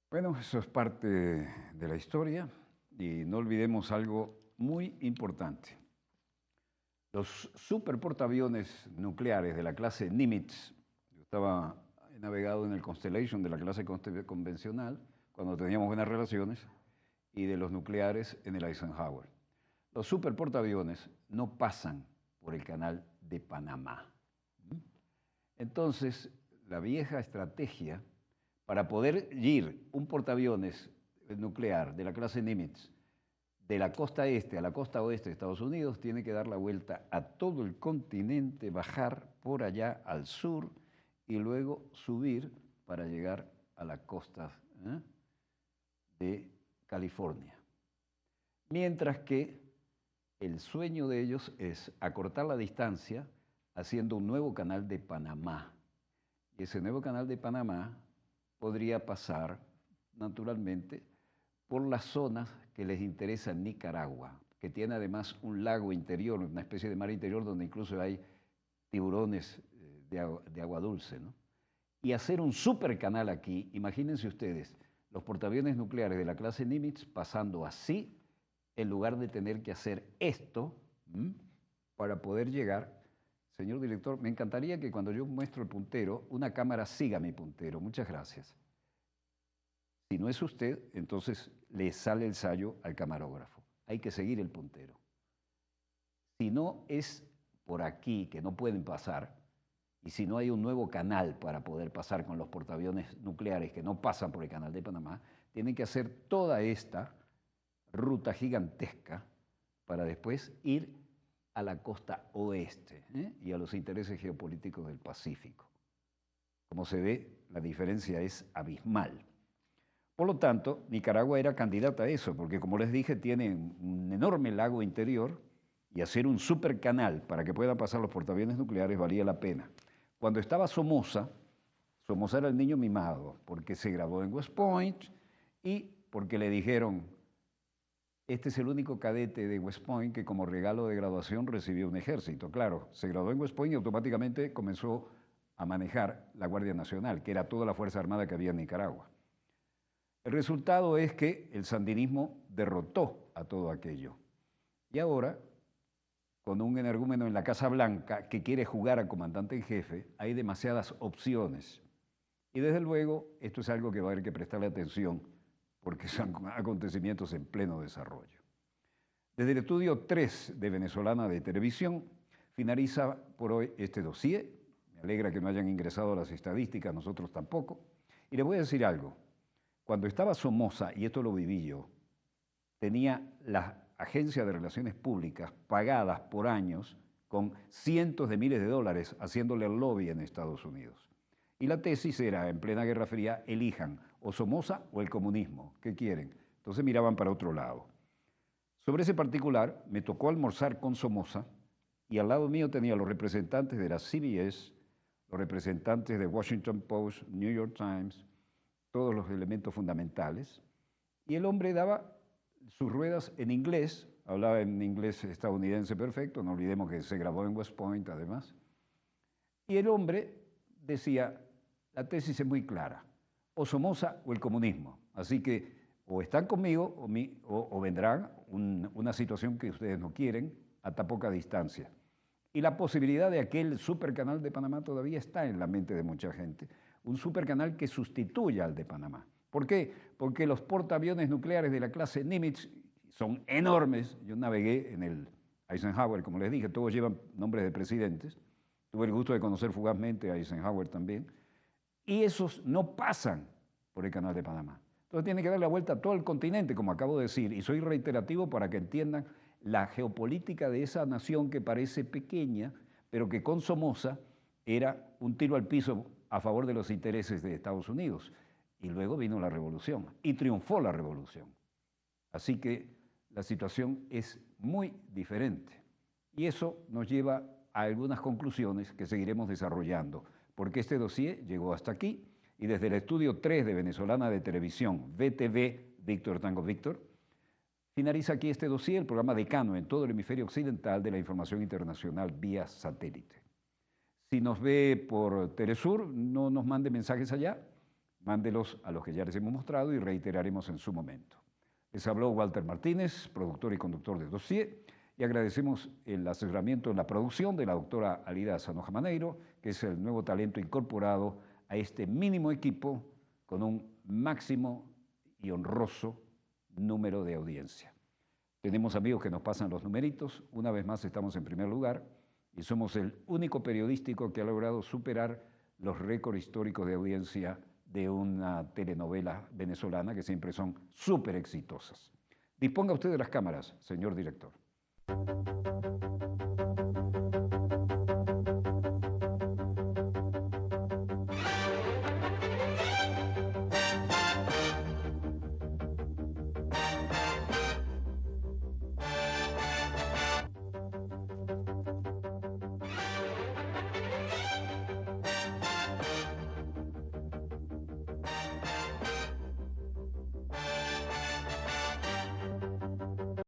Bueno, eso es parte de la historia y no olvidemos algo muy importante. Los superportaaviones nucleares de la clase Nimitz, yo estaba navegado en el Constellation de la clase convencional cuando teníamos buenas relaciones, y de los nucleares en el Eisenhower. Los superportaaviones no pasan por el canal de Panamá. Entonces, la vieja estrategia para poder ir un portaaviones nuclear de la clase Nimitz de la costa este a la costa oeste de Estados Unidos, tiene que dar la vuelta a todo el continente, bajar por allá al sur y luego subir para llegar a la costa de California. Mientras que el sueño de ellos es acortar la distancia haciendo un nuevo canal de Panamá. Y ese nuevo canal de Panamá podría pasar, naturalmente, por las zonas que les interesa en Nicaragua, que tiene además un lago interior, una especie de mar interior donde incluso hay tiburones de agua dulce, ¿no? Y hacer un super canal aquí, imagínense ustedes, los portaaviones nucleares de la clase Nimitz pasando así, en lugar de tener que hacer esto, para poder llegar. Señor director, me encantaría que cuando yo muestro el puntero, una cámara siga mi puntero. Muchas gracias. Si no es usted, entonces le sale el sayo al camarógrafo. Hay que seguir el puntero. Si no es por aquí que no pueden pasar, y si no hay un nuevo canal para poder pasar con los portaaviones nucleares que no pasan por el canal de Panamá, tienen que hacer toda esta ruta gigantesca para después ir a la costa oeste y a los intereses geopolíticos del Pacífico. Como se ve, la diferencia es abismal. Por lo tanto, Nicaragua era candidata a eso, porque como les dije, tiene un enorme lago interior y hacer un supercanal para que puedan pasar los portaaviones nucleares valía la pena. Cuando estaba Somoza, Somoza era el niño mimado, porque se graduó en West Point y porque le dijeron, este es el único cadete de West Point que como regalo de graduación recibió un ejército. Claro, se graduó en West Point y automáticamente comenzó a manejar la Guardia Nacional, que era toda la Fuerza Armada que había en Nicaragua. El resultado es que el sandinismo derrotó a todo aquello. Y ahora, con un energúmeno en la Casa Blanca que quiere jugar a comandante en jefe, hay demasiadas opciones. Y desde luego, esto es algo que va a haber que prestarle atención, porque son acontecimientos en pleno desarrollo. Desde el estudio 3 de Venezolana de Televisión, finaliza por hoy este dossier. Me alegra que no hayan ingresado a las estadísticas, nosotros tampoco. Y les voy a decir algo. Cuando estaba Somoza, y esto lo viví yo, tenía las agencias de relaciones públicas pagadas por años con cientos de miles de dólares haciéndole el lobby en Estados Unidos. Y la tesis era, en plena Guerra Fría, elijan o Somoza o el comunismo. ¿Qué quieren? Entonces miraban para otro lado. Sobre ese particular, me tocó almorzar con Somoza y al lado mío tenía los representantes de la CBS, los representantes de Washington Post, New York Times, todos los elementos fundamentales, y el hombre daba sus ruedas en inglés, hablaba en inglés estadounidense perfecto, no olvidemos que se grabó en West Point además, y el hombre decía, la tesis es muy clara, o Somoza o el comunismo, así que o están conmigo o vendrán una situación que ustedes no quieren a tan poca distancia. Y la posibilidad de aquel supercanal de Panamá todavía está en la mente de mucha gente, un supercanal que sustituya al de Panamá. ¿Por qué? Porque los portaaviones nucleares de la clase Nimitz son enormes. Yo navegué en el Eisenhower, como les dije, todos llevan nombres de presidentes. Tuve el gusto de conocer fugazmente a Eisenhower también. Y esos no pasan por el canal de Panamá. Entonces tiene que dar la vuelta a todo el continente, como acabo de decir, y soy reiterativo para que entiendan la geopolítica de esa nación que parece pequeña, pero que con Somoza era un tiro al piso a favor de los intereses de Estados Unidos. Y luego vino la revolución, y triunfó la revolución. Así que la situación es muy diferente. Y eso nos lleva a algunas conclusiones que seguiremos desarrollando, porque este dossier llegó hasta aquí, y desde el estudio 3 de Venezolana de Televisión, VTV, Víctor Tango Víctor, finaliza aquí este dossier, el programa decano en todo el hemisferio occidental de la información internacional vía satélite. Si nos ve por Telesur, no nos mande mensajes allá, mándelos a los que ya les hemos mostrado y reiteraremos en su momento. Les habló Walter Martínez, productor y conductor de Dossier, y agradecemos el asesoramiento en la producción de la doctora Alida Sanoja Maneiro, que es el nuevo talento incorporado a este mínimo equipo con un máximo y honroso número de audiencia. Tenemos amigos que nos pasan los numeritos, una vez más estamos en primer lugar y somos el único periodístico que ha logrado superar los récords históricos de audiencia de una telenovela venezolana que siempre son súper exitosas. Disponga usted de las cámaras, señor director.